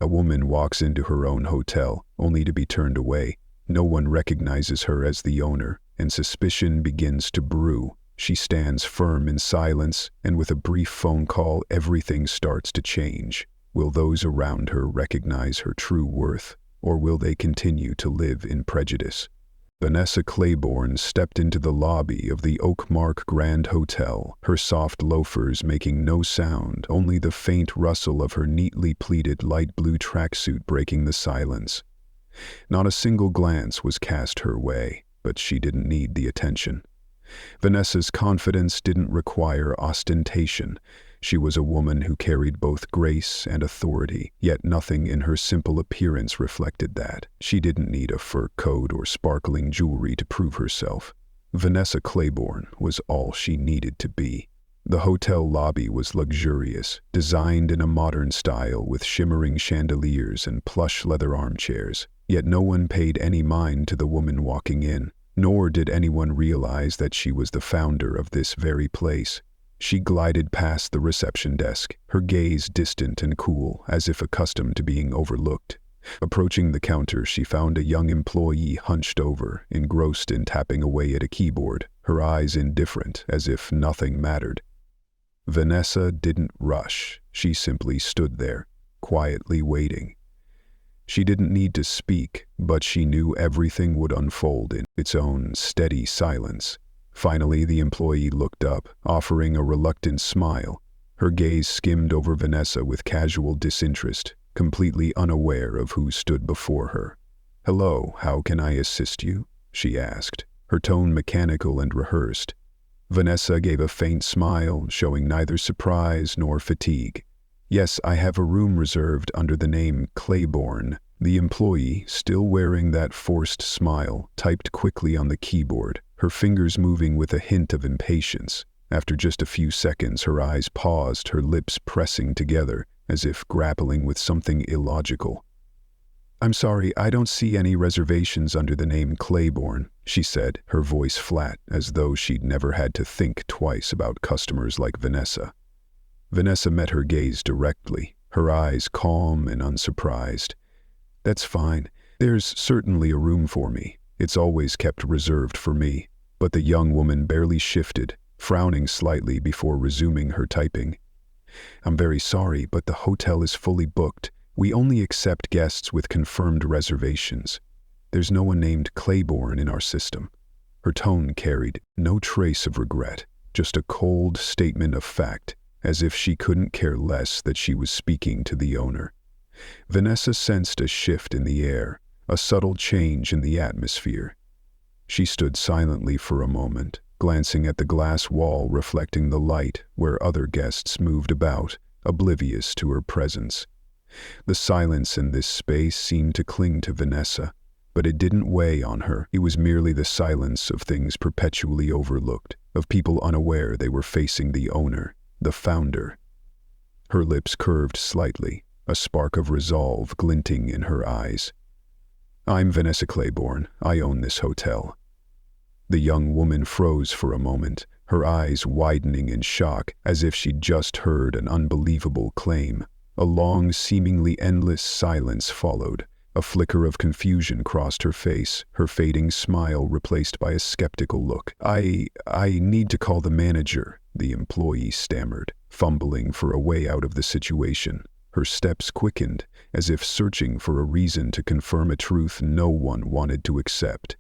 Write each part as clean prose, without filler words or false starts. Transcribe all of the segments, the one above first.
A woman walks into her own hotel, only to be turned away. No one recognizes her as the owner, and suspicion begins to brew. She stands firm in silence, and with a brief phone call, everything starts to change. Will those around her recognize her true worth, or will they continue to live in prejudice? Vanessa Claiborne stepped into the lobby of the Oakmark Grand Hotel, her soft loafers making no sound, only the faint rustle of her neatly pleated light blue tracksuit breaking the silence. Not a single glance was cast her way, but she didn't need the attention. Vanessa's confidence didn't require ostentation. She was a woman who carried both grace and authority, yet nothing in her simple appearance reflected that. She didn't need a fur coat or sparkling jewelry to prove herself. Vanessa Claiborne was all she needed to be. The hotel lobby was luxurious, designed in a modern style with shimmering chandeliers and plush leather armchairs. Yet no one paid any mind to the woman walking in, nor did anyone realize that she was the founder of this very place. She glided past the reception desk, her gaze distant and cool, as if accustomed to being overlooked. Approaching the counter, she found a young employee hunched over, engrossed in tapping away at a keyboard, her eyes indifferent, as if nothing mattered. Vanessa didn't rush. She simply stood there, quietly waiting. She didn't need to speak, but she knew everything would unfold in its own steady silence. Finally, the employee looked up, offering a reluctant smile. Her gaze skimmed over Vanessa with casual disinterest, completely unaware of who stood before her. "Hello, how can I assist you?" she asked, her tone mechanical and rehearsed. Vanessa gave a faint smile, showing neither surprise nor fatigue. "Yes, I have a room reserved under the name Claiborne." The employee, still wearing that forced smile, typed quickly on the keyboard, her fingers moving with a hint of impatience. After just a few seconds, her eyes paused, her lips pressing together, as if grappling with something illogical. "I'm sorry, I don't see any reservations under the name Claiborne," she said, her voice flat, as though she'd never had to think twice about customers like Vanessa. Vanessa met her gaze directly, her eyes calm and unsurprised. "That's fine. There's certainly a room for me. It's always kept reserved for me." But the young woman barely shifted, frowning slightly before resuming her typing. "I'm very sorry, but the hotel is fully booked. We only accept guests with confirmed reservations. There's no one named Claiborne in our system." Her tone carried no trace of regret, just a cold statement of fact, as if she couldn't care less that she was speaking to the owner. Vanessa sensed a shift in the air, a subtle change in the atmosphere. She stood silently for a moment, glancing at the glass wall reflecting the light where other guests moved about, oblivious to her presence. The silence in this space seemed to cling to Vanessa, but it didn't weigh on her. It was merely the silence of things perpetually overlooked, of people unaware they were facing the owner, the founder. Her lips curved slightly, a spark of resolve glinting in her eyes. "I'm Vanessa Claiborne. I own this hotel." The young woman froze for a moment, her eyes widening in shock, as if she'd just heard an unbelievable claim. A long, seemingly endless silence followed. A flicker of confusion crossed her face, her fading smile replaced by a skeptical look. I need to call the manager," the employee stammered, fumbling for a way out of the situation. Her steps quickened, as if searching for a reason to confirm a truth no one wanted to accept.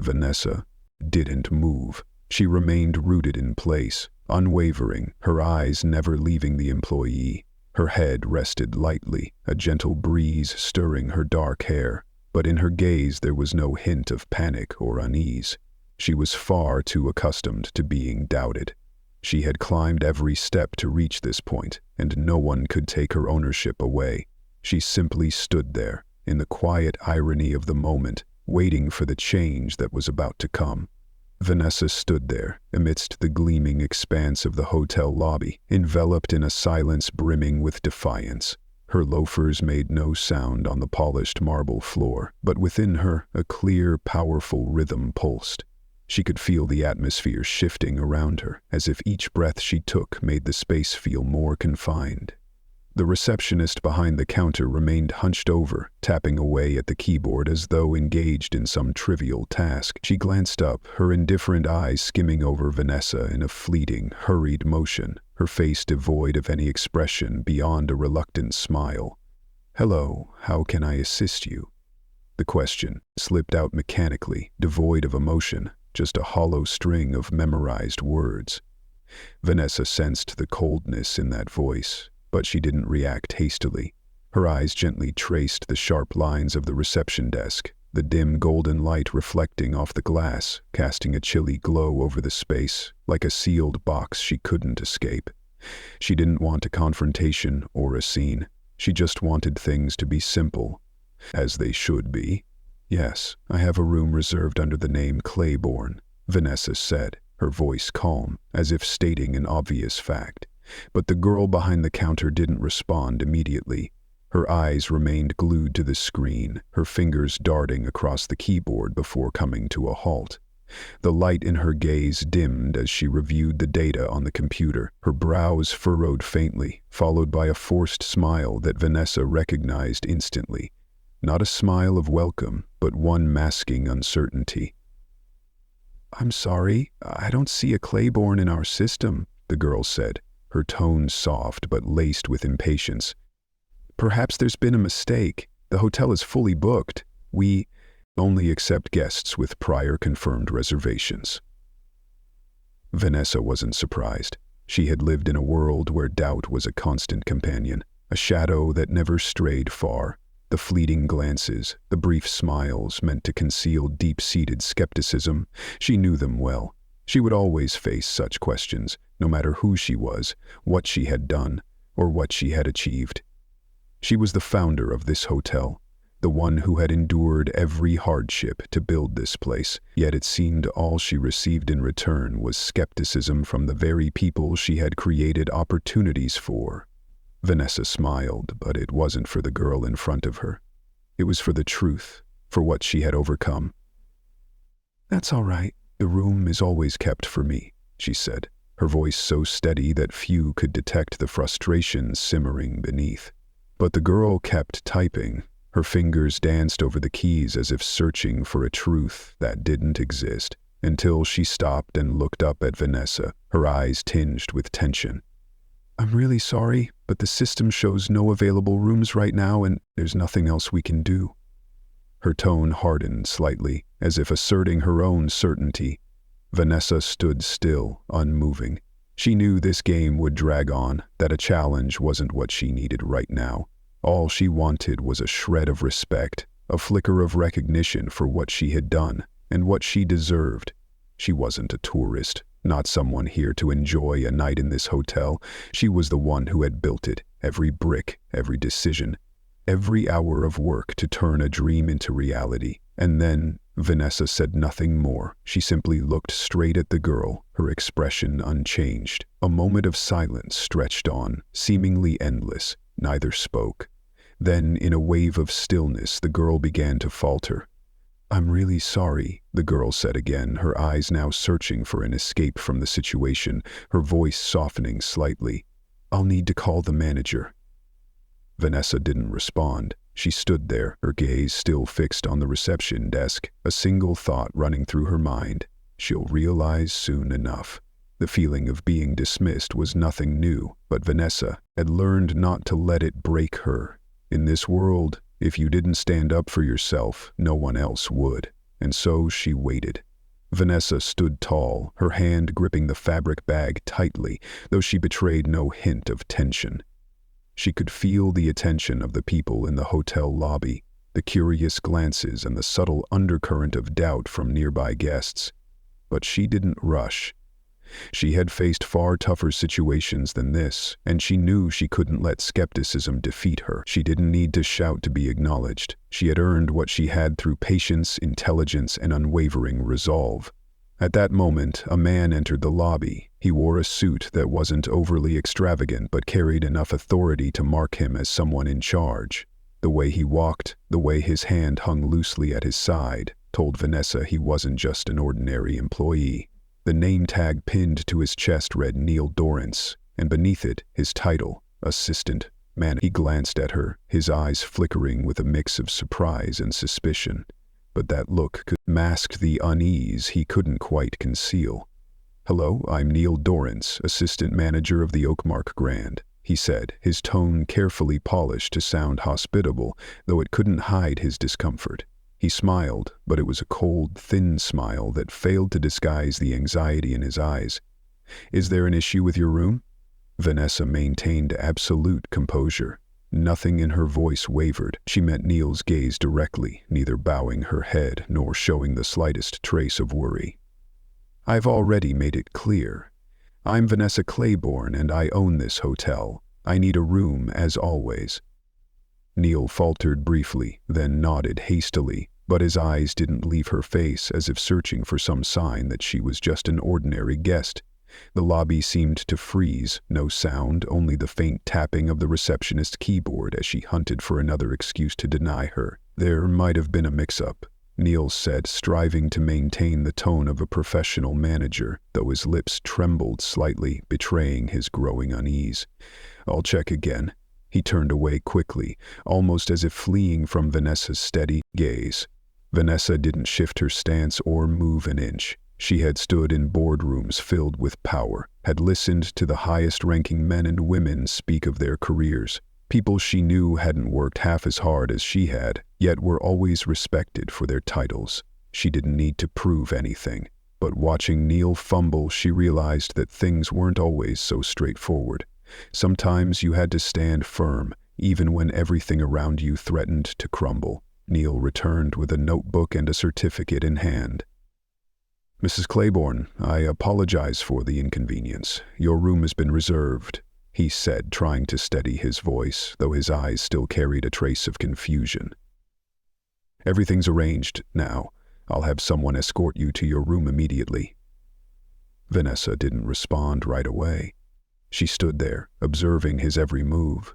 Vanessa didn't move. She remained rooted in place, unwavering, her eyes never leaving the employee. Her head rested lightly, a gentle breeze stirring her dark hair, but in her gaze there was no hint of panic or unease. She was far too accustomed to being doubted. She had climbed every step to reach this point, and no one could take her ownership away. She simply stood there, in the quiet irony of the moment, waiting for the change that was about to come. Vanessa stood there, amidst the gleaming expanse of the hotel lobby, enveloped in a silence brimming with defiance. Her loafers made no sound on the polished marble floor, but within her, a clear, powerful rhythm pulsed. She could feel the atmosphere shifting around her, as if each breath she took made the space feel more confined. The receptionist behind the counter remained hunched over, tapping away at the keyboard as though engaged in some trivial task. She glanced up, her indifferent eyes skimming over Vanessa in a fleeting, hurried motion, her face devoid of any expression beyond a reluctant smile. "Hello, how can I assist you?" The question slipped out mechanically, devoid of emotion, just a hollow string of memorized words. Vanessa sensed the coldness in that voice, but she didn't react hastily. Her eyes gently traced the sharp lines of the reception desk, the dim golden light reflecting off the glass, casting a chilly glow over the space, like a sealed box she couldn't escape. She didn't want a confrontation or a scene. She just wanted things to be simple, as they should be. "Yes, I have a room reserved under the name Claiborne," Vanessa said, her voice calm, as if stating an obvious fact. But the girl behind the counter didn't respond immediately. Her eyes remained glued to the screen, her fingers darting across the keyboard before coming to a halt. The light in her gaze dimmed as she reviewed the data on the computer, her brows furrowed faintly, followed by a forced smile that Vanessa recognized instantly. Not a smile of welcome, but one masking uncertainty. "I'm sorry, I don't see a Claiborne in our system," the girl said, her tone soft but laced with impatience. "Perhaps there's been a mistake. The hotel is fully booked. We only accept guests with prior confirmed reservations." Vanessa wasn't surprised. She had lived in a world where doubt was a constant companion, a shadow that never strayed far. The fleeting glances, the brief smiles meant to conceal deep-seated skepticism. She knew them well. She would always face such questions, no matter who she was, what she had done, or what she had achieved. She was the founder of this hotel, the one who had endured every hardship to build this place, yet it seemed all she received in return was skepticism from the very people she had created opportunities for. Vanessa smiled, but it wasn't for the girl in front of her. It was for the truth, for what she had overcome. "That's all right. The room is always kept for me," she said, her voice so steady that few could detect the frustration simmering beneath. But the girl kept typing. Her fingers danced over the keys as if searching for a truth that didn't exist, until she stopped and looked up at Vanessa, her eyes tinged with tension. "I'm really sorry, but the system shows no available rooms right now and there's nothing else we can do." Her tone hardened slightly, as if asserting her own certainty. Vanessa stood still, unmoving. She knew this game would drag on, that a challenge wasn't what she needed right now. All she wanted was a shred of respect, a flicker of recognition for what she had done and what she deserved. She wasn't a tourist, not someone here to enjoy a night in this hotel. She was the one who had built it, every brick, every decision, every hour of work to turn a dream into reality. And then Vanessa said nothing more. She simply looked straight at the girl, her expression unchanged. A moment of silence stretched on, seemingly endless. Neither spoke. Then, in a wave of stillness, the girl began to falter. "I'm really sorry," the girl said again, her eyes now searching for an escape from the situation, her voice softening slightly. "I'll need to call the manager." Vanessa didn't respond. She stood there, her gaze still fixed on the reception desk, a single thought running through her mind. She'll realize soon enough. The feeling of being dismissed was nothing new, but Vanessa had learned not to let it break her. In this world, if you didn't stand up for yourself, no one else would. And so she waited. Vanessa stood tall, her hand gripping the fabric bag tightly, though she betrayed no hint of tension. She could feel the attention of the people in the hotel lobby, the curious glances and the subtle undercurrent of doubt from nearby guests. But she didn't rush. She had faced far tougher situations than this, and she knew she couldn't let skepticism defeat her. She didn't need to shout to be acknowledged. She had earned what she had through patience, intelligence, and unwavering resolve. At that moment, a man entered the lobby. He wore a suit that wasn't overly extravagant but carried enough authority to mark him as someone in charge. The way he walked, the way his hand hung loosely at his side, told Vanessa he wasn't just an ordinary employee. The name tag pinned to his chest read Neil Dorrance, and beneath it, his title, Assistant Man, he glanced at her, his eyes flickering with a mix of surprise and suspicion. But that look could mask the unease he couldn't quite conceal. "Hello, I'm Neil Dorrance, assistant manager of the Oakmark Grand," he said, his tone carefully polished to sound hospitable, though it couldn't hide his discomfort. He smiled, but it was a cold, thin smile that failed to disguise the anxiety in his eyes. "Is there an issue with your room?" Vanessa maintained absolute composure. Nothing in her voice wavered. She met Neil's gaze directly, neither bowing her head nor showing the slightest trace of worry. "I've already made it clear. I'm Vanessa Claiborne and I own this hotel. I need a room as always." Neil faltered briefly, then nodded hastily, but his eyes didn't leave her face, as if searching for some sign that she was just an ordinary guest. The lobby seemed to freeze, no sound, only the faint tapping of the receptionist's keyboard as she hunted for another excuse to deny her. "There might have been a mix-up," Neil said, striving to maintain the tone of a professional manager, though his lips trembled slightly, betraying his growing unease. "I'll check again." He turned away quickly, almost as if fleeing from Vanessa's steady gaze. Vanessa didn't shift her stance or move an inch. She had stood in boardrooms filled with power, had listened to the highest-ranking men and women speak of their careers, people she knew hadn't worked half as hard as she had, yet were always respected for their titles. She didn't need to prove anything, but watching Neil fumble, she realized that things weren't always so straightforward. Sometimes you had to stand firm, even when everything around you threatened to crumble. Neil returned with a notebook and a certificate in hand. "Mrs. Claiborne, I apologize for the inconvenience. Your room has been reserved," he said, trying to steady his voice, though his eyes still carried a trace of confusion. "Everything's arranged now. I'll have someone escort you to your room immediately." Vanessa didn't respond right away. She stood there, observing his every move.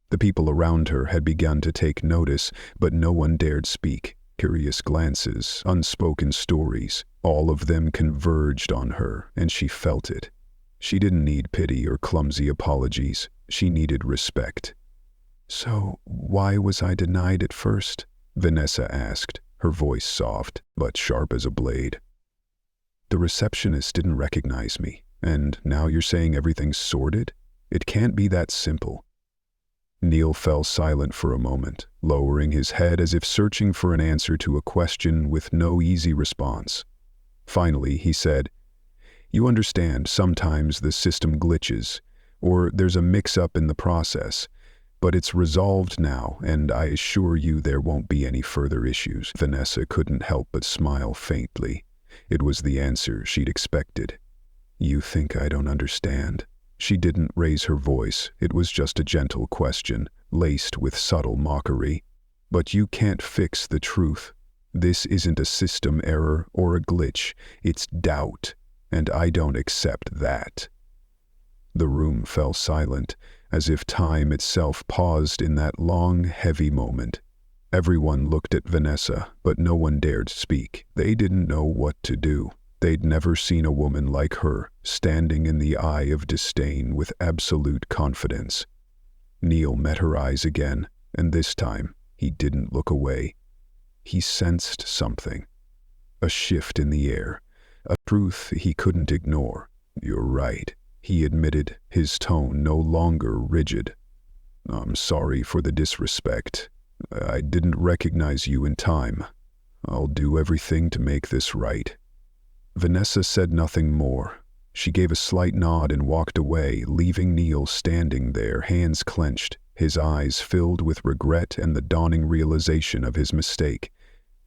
The people around her had begun to take notice, but no one dared speak. Curious glances, unspoken stories, all of them converged on her, and she felt it. She didn't need pity or clumsy apologies. She needed respect. "So, why was I denied at first?" Vanessa asked, her voice soft, but sharp as a blade. "The receptionist didn't recognize me. And now you're saying everything's sorted? It can't be that simple." Neil fell silent for a moment, lowering his head as if searching for an answer to a question with no easy response. Finally, he said, "You understand, sometimes the system glitches, or there's a mix-up in the process, but it's resolved now, and I assure you there won't be any further issues." Vanessa couldn't help but smile faintly. It was the answer she'd expected. "You think I don't understand?" She didn't raise her voice. It was just a gentle question, laced with subtle mockery. "But you can't fix the truth. This isn't a system error or a glitch. It's doubt, and I don't accept that." The room fell silent, as if time itself paused in that long, heavy moment. Everyone looked at Vanessa, but no one dared speak. They didn't know what to do. They'd never seen a woman like her, standing in the eye of disdain with absolute confidence. Neil met her eyes again, and this time he didn't look away. He sensed something. A shift in the air, a truth he couldn't ignore. "You're right," he admitted, his tone no longer rigid. "I'm sorry for the disrespect. I didn't recognize you in time. I'll do everything to make this right." Vanessa said nothing more. She gave a slight nod and walked away, leaving Neil standing there, hands clenched, his eyes filled with regret and the dawning realization of his mistake.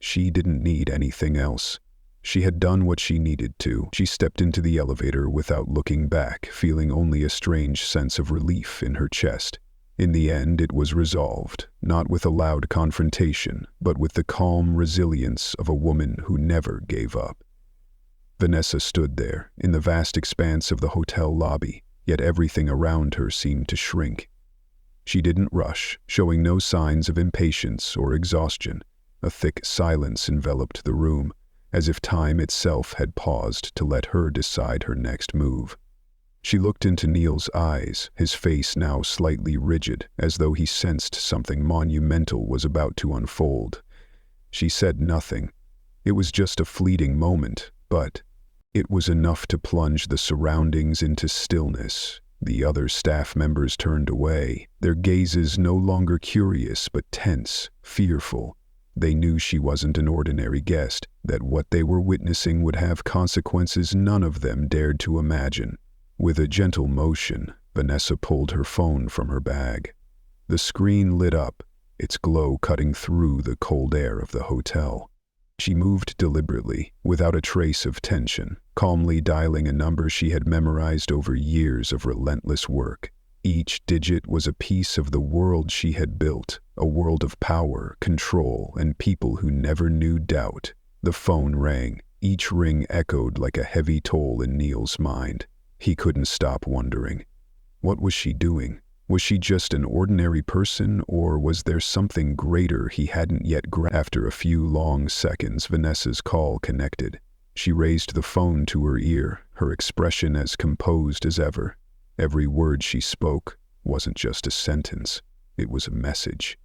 She didn't need anything else. She had done what she needed to. She stepped into the elevator without looking back, feeling only a strange sense of relief in her chest. In the end, it was resolved, not with a loud confrontation, but with the calm resilience of a woman who never gave up. Vanessa stood there, in the vast expanse of the hotel lobby, yet everything around her seemed to shrink. She didn't rush, showing no signs of impatience or exhaustion. A thick silence enveloped the room, as if time itself had paused to let her decide her next move. She looked into Neil's eyes, his face now slightly rigid, as though he sensed something monumental was about to unfold. She said nothing. It was just a fleeting moment, but it was enough to plunge the surroundings into stillness. The other staff members turned away, their gazes no longer curious but tense, fearful. They knew she wasn't an ordinary guest, that what they were witnessing would have consequences none of them dared to imagine. With a gentle motion, Vanessa pulled her phone from her bag. The screen lit up, its glow cutting through the cold air of the hotel. She moved deliberately, without a trace of tension, calmly dialing a number she had memorized over years of relentless work. Each digit was a piece of the world she had built, a world of power, control, and people who never knew doubt. The phone rang. Each ring echoed like a heavy toll in Neil's mind. He couldn't stop wondering. What was she doing? Was she just an ordinary person, or was there something greater he hadn't yet grasped? After a few long seconds, Vanessa's call connected. She raised the phone to her ear, her expression as composed as ever. Every word she spoke wasn't just a sentence, it was a message.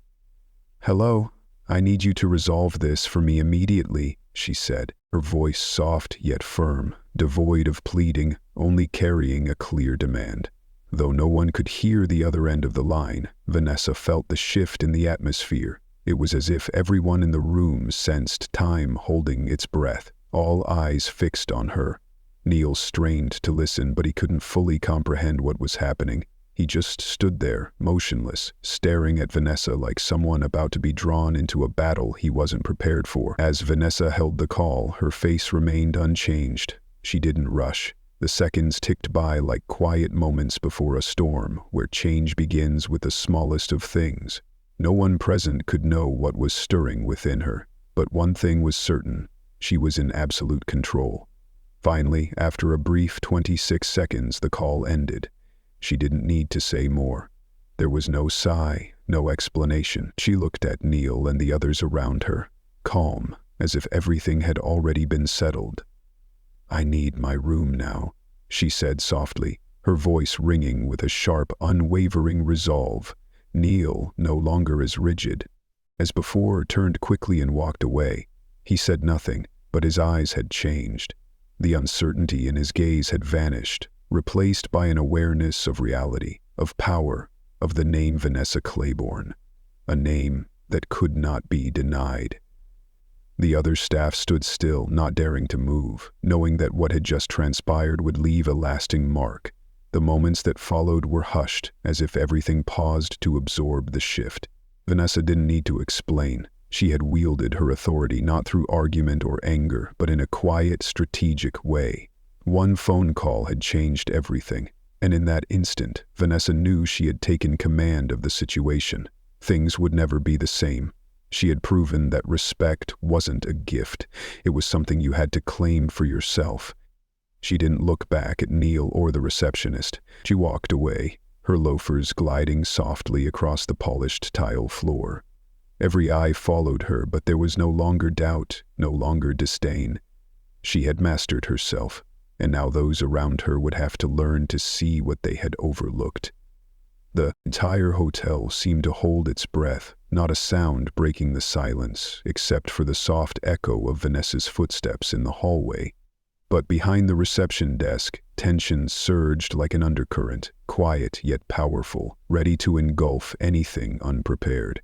"Hello, I need you to resolve this for me immediately," she said, her voice soft yet firm, devoid of pleading, only carrying a clear demand. Though no one could hear the other end of the line, Vanessa felt the shift in the atmosphere. It was as if everyone in the room sensed time holding its breath, all eyes fixed on her. Neil strained to listen, but he couldn't fully comprehend what was happening. He just stood there, motionless, staring at Vanessa like someone about to be drawn into a battle he wasn't prepared for. As Vanessa held the call, her face remained unchanged. She didn't rush. The seconds ticked by like quiet moments before a storm, where change begins with the smallest of things. No one present could know what was stirring within her, but one thing was certain: she was in absolute control. Finally, after a brief 26 seconds, the call ended. She didn't need to say more. There was no sigh, no explanation. She looked at Neil and the others around her, calm, as if everything had already been settled. "I need my room now," she said softly, her voice ringing with a sharp, unwavering resolve. Neil, no longer as rigid as before, turned quickly and walked away. He said nothing, but his eyes had changed. The uncertainty in his gaze had vanished, replaced by an awareness of reality, of power, of the name Vanessa Claiborne, a name that could not be denied. The other staff stood still, not daring to move, knowing that what had just transpired would leave a lasting mark. The moments that followed were hushed, as if everything paused to absorb the shift. Vanessa didn't need to explain. She had wielded her authority not through argument or anger, but in a quiet, strategic way. One phone call had changed everything, and in that instant, Vanessa knew she had taken command of the situation. Things would never be the same. She had proven that respect wasn't a gift. It was something you had to claim for yourself. She didn't look back at Neil or the receptionist. She walked away, her loafers gliding softly across the polished tile floor. Every eye followed her, but there was no longer doubt, no longer disdain. She had mastered herself, and now those around her would have to learn to see what they had overlooked. The entire hotel seemed to hold its breath, not a sound breaking the silence, except for the soft echo of Vanessa's footsteps in the hallway. But behind the reception desk, tension surged like an undercurrent, quiet yet powerful, ready to engulf anything unprepared.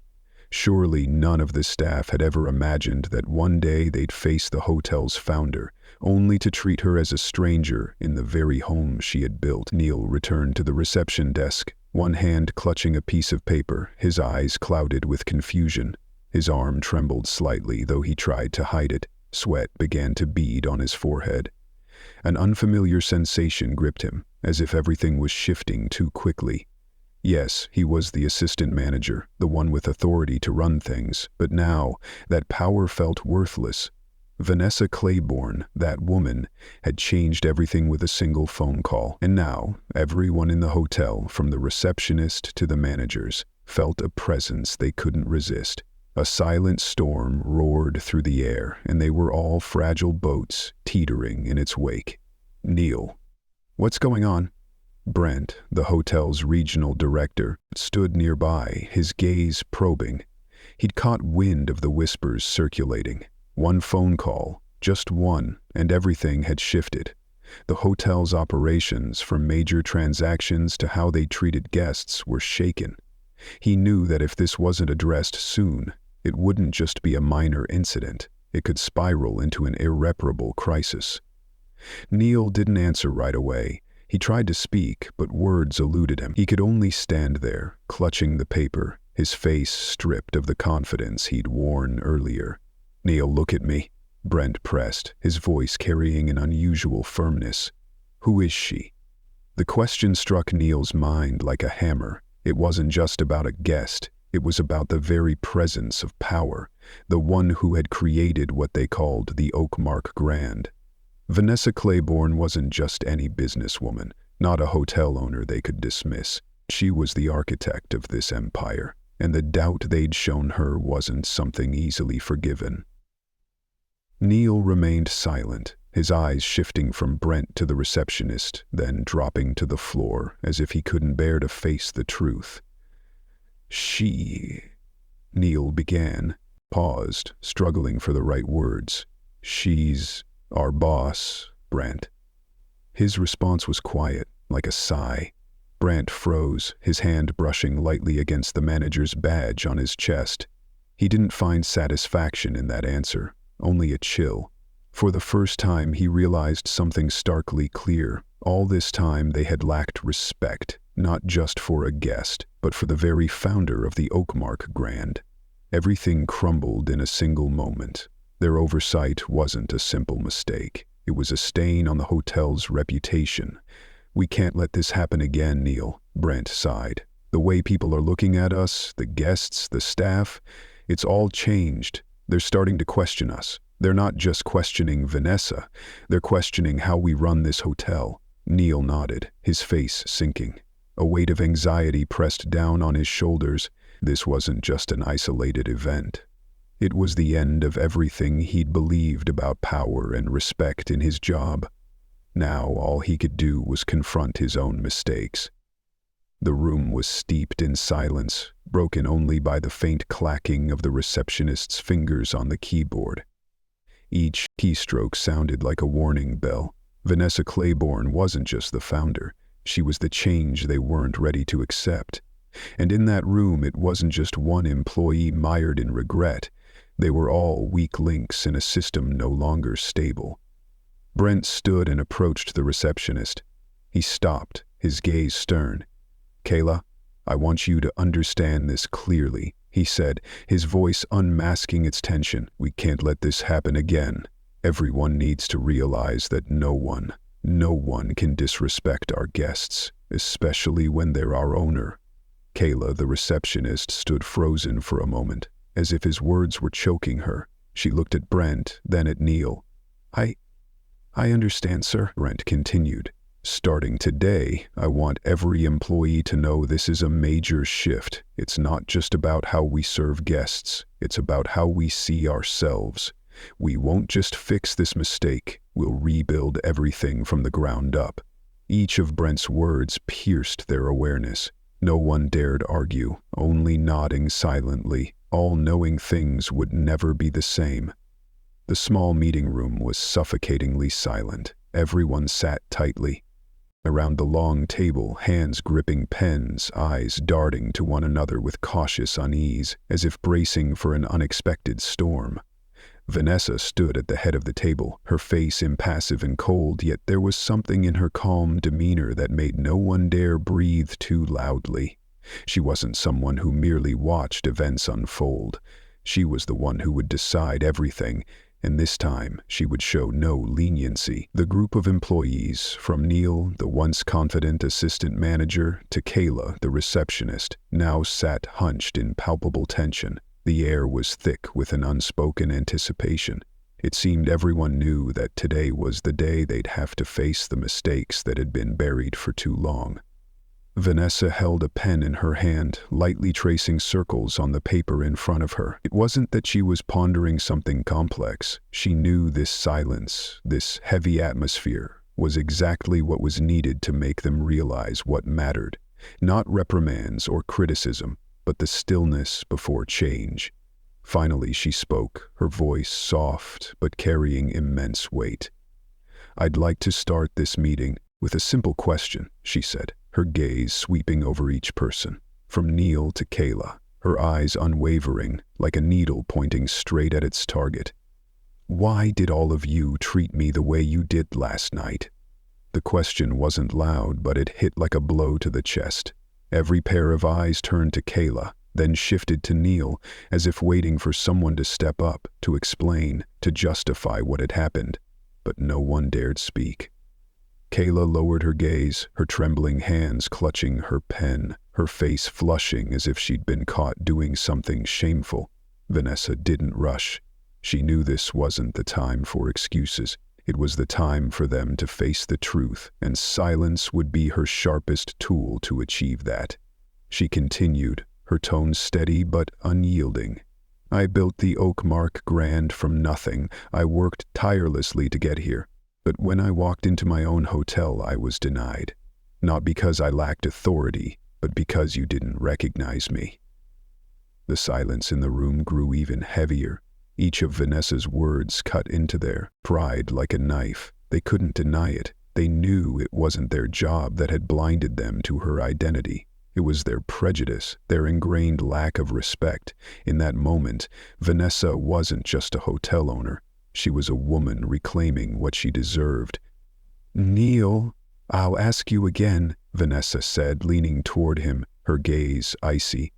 Surely none of the staff had ever imagined that one day they'd face the hotel's founder, only to treat her as a stranger in the very home she had built. Neil returned to the reception desk, one hand clutching a piece of paper, his eyes clouded with confusion. His arm trembled slightly, though he tried to hide it. Sweat began to bead on his forehead. An unfamiliar sensation gripped him, as if everything was shifting too quickly. Yes, he was the assistant manager, the one with authority to run things, but now that power felt worthless. Vanessa Claiborne, that woman, had changed everything with a single phone call, and now everyone in the hotel, from the receptionist to the managers, felt a presence they couldn't resist. A silent storm roared through the air, and they were all fragile boats teetering in its wake. "Neil, what's going on?" Brent, the hotel's regional director, stood nearby, his gaze probing. He'd caught wind of the whispers circulating. One phone call, just one, and everything had shifted. The hotel's operations, from major transactions to how they treated guests, were shaken. He knew that if this wasn't addressed soon, it wouldn't just be a minor incident. It could spiral into an irreparable crisis. Neil didn't answer right away. He tried to speak, but words eluded him. He could only stand there, clutching the paper, his face stripped of the confidence he'd worn earlier. "Neil, look at me," Brent pressed, his voice carrying an unusual firmness. "Who is she?" The question struck Neil's mind like a hammer. It wasn't just about a guest. It was about the very presence of power, the one who had created what they called the Oakmark Grand. Vanessa Claiborne wasn't just any businesswoman, not a hotel owner they could dismiss. She was the architect of this empire, and the doubt they'd shown her wasn't something easily forgiven. Neil remained silent, his eyes shifting from Brent to the receptionist, then dropping to the floor as if he couldn't bear to face the truth. "She," Neil began, paused, struggling for the right words. "She's our boss, Brent." His response was quiet, like a sigh. Brent froze, his hand brushing lightly against the manager's badge on his chest. He didn't find satisfaction in that answer, only a chill. For the first time, he realized something starkly clear. All this time, they had lacked respect, not just for a guest, but for the very founder of the Oakmark Grand. Everything crumbled in a single moment. Their oversight wasn't a simple mistake. It was a stain on the hotel's reputation. "We can't let this happen again, Neil," Brent sighed. "The way people are looking at us, the guests, the staff, it's all changed. They're starting to question us. They're not just questioning Vanessa. They're questioning how we run this hotel." Neil nodded, his face sinking. A weight of anxiety pressed down on his shoulders. This wasn't just an isolated event. It was the end of everything he'd believed about power and respect in his job. Now all he could do was confront his own mistakes. The room was steeped in silence, broken only by the faint clacking of the receptionist's fingers on the keyboard. Each keystroke sounded like a warning bell. Vanessa Claiborne wasn't just the founder. She was the change they weren't ready to accept. And in that room, it wasn't just one employee mired in regret. They were all weak links in a system no longer stable. Brent stood and approached the receptionist. He stopped, his gaze stern. "Kayla, I want you to understand this clearly," he said, his voice unmasking its tension. "We can't let this happen again. Everyone needs to realize that no one can disrespect our guests, especially when they're our owner." Kayla, the receptionist, stood frozen for a moment, as if his words were choking her. She looked at Brent, then at Neil. I understand, sir," Brent continued. "Starting today, I want every employee to know this is a major shift. It's not just about how we serve guests. It's about how we see ourselves. We won't just fix this mistake. We'll rebuild everything from the ground up." Each of Brent's words pierced their awareness. No one dared argue, only nodding silently, all knowing things would never be the same. The small meeting room was suffocatingly silent. Everyone sat tightly. Around the long table, hands gripping pens, eyes darting to one another with cautious unease, as if bracing for an unexpected storm. Vanessa stood at the head of the table, her face impassive and cold, yet there was something in her calm demeanor that made no one dare breathe too loudly. She wasn't someone who merely watched events unfold. She was the one who would decide everything, and this time she would show no leniency. The group of employees, from Neil, the once confident assistant manager, to Kayla, the receptionist, now sat hunched in palpable tension. The air was thick with an unspoken anticipation. It seemed everyone knew that today was the day they'd have to face the mistakes that had been buried for too long. Vanessa held a pen in her hand, lightly tracing circles on the paper in front of her. It wasn't that she was pondering something complex. She knew this silence, this heavy atmosphere, was exactly what was needed to make them realize what mattered. Not reprimands or criticism, but the stillness before change. Finally she spoke, her voice soft but carrying immense weight. "I'd like to start this meeting with a simple question," she said, her gaze sweeping over each person, from Neil to Kayla, her eyes unwavering, like a needle pointing straight at its target. "Why did all of you treat me the way you did last night?" The question wasn't loud, but it hit like a blow to the chest. Every pair of eyes turned to Kayla, then shifted to Neil, as if waiting for someone to step up, to explain, to justify what had happened. But no one dared speak. Kayla lowered her gaze, her trembling hands clutching her pen, her face flushing as if she'd been caught doing something shameful. Vanessa didn't rush. She knew this wasn't the time for excuses. It was the time for them to face the truth, and silence would be her sharpest tool to achieve that. She continued, her tone steady but unyielding. "I built the Oakmark Grand from nothing. I worked tirelessly to get here. But when I walked into my own hotel, I was denied. Not because I lacked authority, but because you didn't recognize me." The silence in the room grew even heavier. Each of Vanessa's words cut into their pride like a knife. They couldn't deny it. They knew it wasn't their job that had blinded them to her identity. It was their prejudice, their ingrained lack of respect. In that moment, Vanessa wasn't just a hotel owner. She was a woman reclaiming what she deserved. "Neil, I'll ask you again," Vanessa said, leaning toward him, her gaze icy.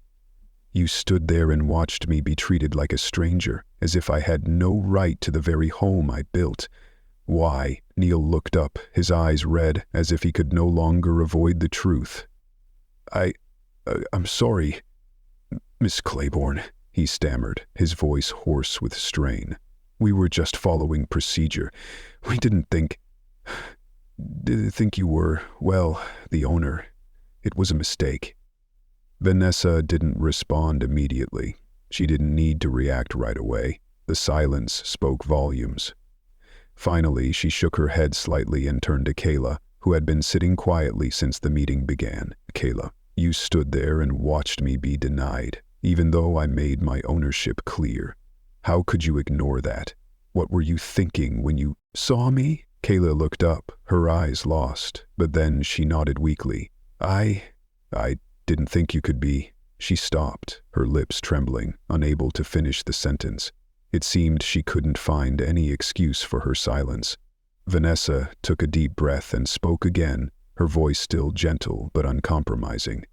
"You stood there and watched me be treated like a stranger, as if I had no right to the very home I built. Why?" Neil looked up, his eyes red, as if he could no longer avoid the truth. I'm sorry, Miss Claiborne," he stammered, his voice hoarse with strain. "We were just following procedure. We didn't think you were, well, the owner. It was a mistake." Vanessa didn't respond immediately. She didn't need to react right away. The silence spoke volumes. Finally, she shook her head slightly and turned to Kayla, who had been sitting quietly since the meeting began. "Kayla, you stood there and watched me be denied, even though I made my ownership clear. How could you ignore that? What were you thinking when you saw me?" Kayla looked up, her eyes lost, but then she nodded weakly. I didn't think you could be." She stopped, her lips trembling, unable to finish the sentence. It seemed she couldn't find any excuse for her silence. Vanessa took a deep breath and spoke again, her voice still gentle but uncompromising.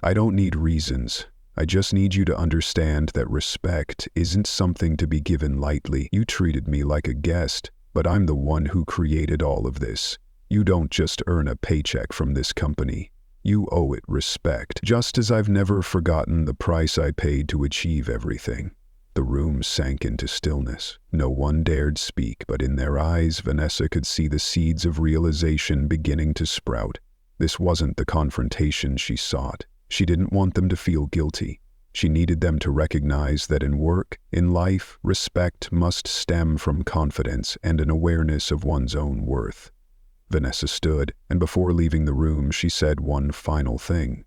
"I don't need reasons. I just need you to understand that respect isn't something to be given lightly. You treated me like a guest, but I'm the one who created all of this. You don't just earn a paycheck from this company. You owe it respect, just as I've never forgotten the price I paid to achieve everything." The room sank into stillness. No one dared speak, but in their eyes Vanessa could see the seeds of realization beginning to sprout. This wasn't the confrontation she sought. She didn't want them to feel guilty. She needed them to recognize that in work, in life, respect must stem from confidence and an awareness of one's own worth. Vanessa stood, and before leaving the room, she said one final thing.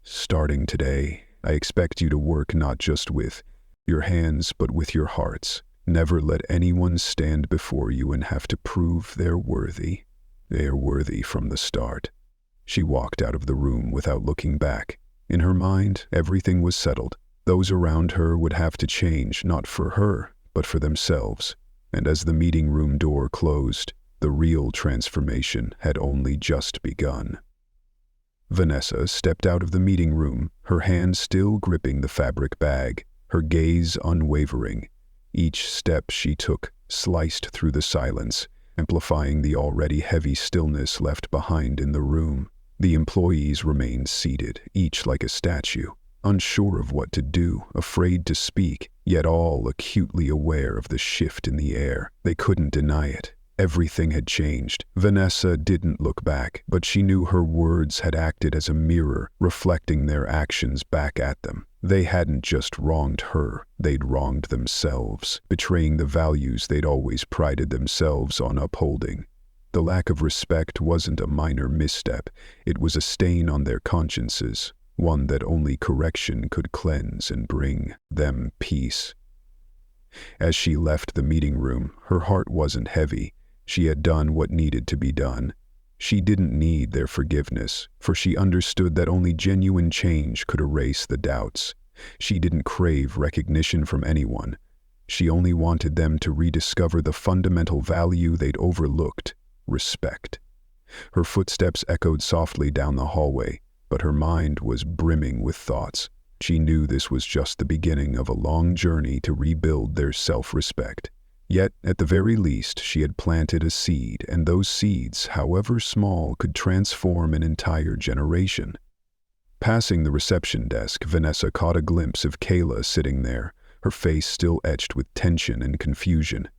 "Starting today, I expect you to work not just with your hands, but with your hearts. Never let anyone stand before you and have to prove they're worthy. They are worthy from the start." She walked out of the room without looking back. In her mind, everything was settled. Those around her would have to change, not for her, but for themselves. And as the meeting room door closed, the real transformation had only just begun. Vanessa stepped out of the meeting room, her hand still gripping the fabric bag, her gaze unwavering. Each step she took sliced through the silence, amplifying the already heavy stillness left behind in the room. The employees remained seated, each like a statue, unsure of what to do, afraid to speak, yet all acutely aware of the shift in the air. They couldn't deny it. Everything had changed. Vanessa didn't look back, but she knew her words had acted as a mirror, reflecting their actions back at them. They hadn't just wronged her, they'd wronged themselves, betraying the values they'd always prided themselves on upholding. The lack of respect wasn't a minor misstep, it was a stain on their consciences, one that only correction could cleanse and bring them peace. As she left the meeting room, her heart wasn't heavy. She had done what needed to be done. She didn't need their forgiveness, for she understood that only genuine change could erase the doubts. She didn't crave recognition from anyone. She only wanted them to rediscover the fundamental value they'd overlooked: respect. Her footsteps echoed softly down the hallway, but her mind was brimming with thoughts. She knew this was just the beginning of a long journey to rebuild their self-respect. Yet, at the very least, she had planted a seed, and those seeds, however small, could transform an entire generation. Passing the reception desk, Vanessa caught a glimpse of Kayla sitting there, her face still etched with tension and confusion.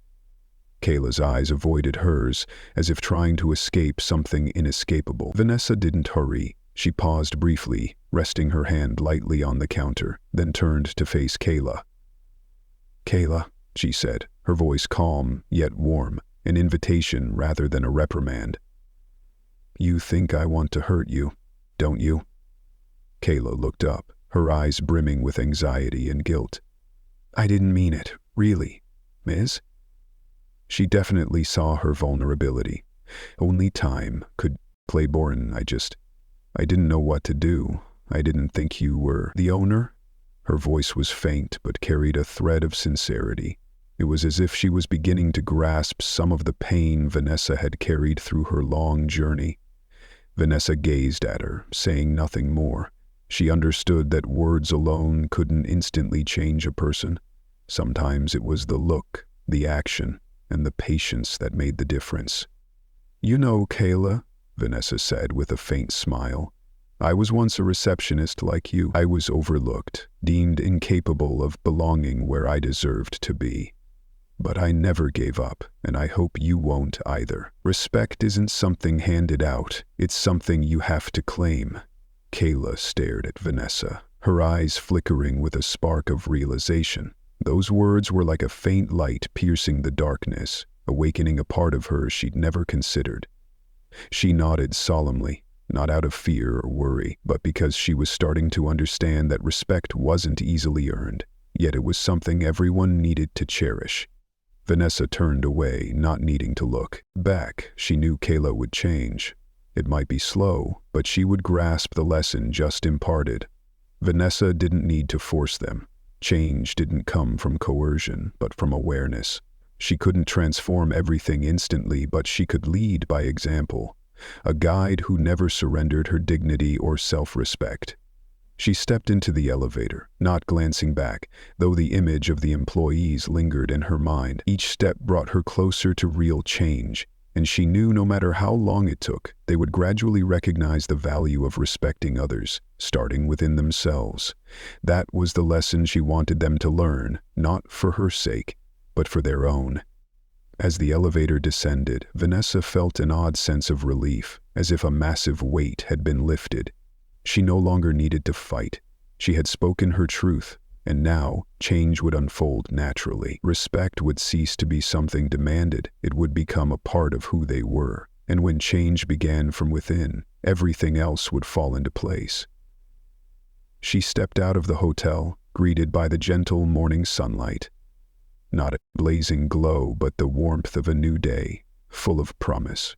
Kayla's eyes avoided hers, as if trying to escape something inescapable. Vanessa didn't hurry. She paused briefly, resting her hand lightly on the counter, then turned to face Kayla. "Kayla," she said, her voice calm yet warm, an invitation rather than a reprimand. "You think I want to hurt you, don't you?" Kayla looked up, her eyes brimming with anxiety and guilt. "I didn't mean it, really, Miss." She definitely saw her vulnerability. Only time could. "Claiborne, I didn't know what to do. I didn't think you were the owner." Her voice was faint but carried a thread of sincerity. It was as if she was beginning to grasp some of the pain Vanessa had carried through her long journey. Vanessa gazed at her, saying nothing more. She understood that words alone couldn't instantly change a person. Sometimes it was the look, the action, and the patience that made the difference. "You know, Kayla," Vanessa said with a faint smile, "I was once a receptionist like you. I was overlooked, deemed incapable of belonging where I deserved to be. But I never gave up, and I hope you won't either. Respect isn't something handed out, it's something you have to claim." Kayla stared at Vanessa, her eyes flickering with a spark of realization. Those words were like a faint light piercing the darkness, awakening a part of her she'd never considered. She nodded solemnly, not out of fear or worry, but because she was starting to understand that respect wasn't easily earned, yet it was something everyone needed to cherish. Vanessa turned away, not needing to look back. She knew Kayla would change. It might be slow, but she would grasp the lesson just imparted. Vanessa didn't need to force them. Change didn't come from coercion, but from awareness. She couldn't transform everything instantly, but she could lead by example. A guide who never surrendered her dignity or self-respect. She stepped into the elevator, not glancing back, though the image of the employees lingered in her mind. Each step brought her closer to real change, and she knew no matter how long it took, they would gradually recognize the value of respecting others, starting within themselves. That was the lesson she wanted them to learn, not for her sake, but for their own. As the elevator descended, Vanessa felt an odd sense of relief, as if a massive weight had been lifted. She no longer needed to fight. She had spoken her truth, and now change would unfold naturally. Respect would cease to be something demanded. It would become a part of who they were. And when change began from within, everything else would fall into place. She stepped out of the hotel, greeted by the gentle morning sunlight. Not a blazing glow, but the warmth of a new day, full of promise.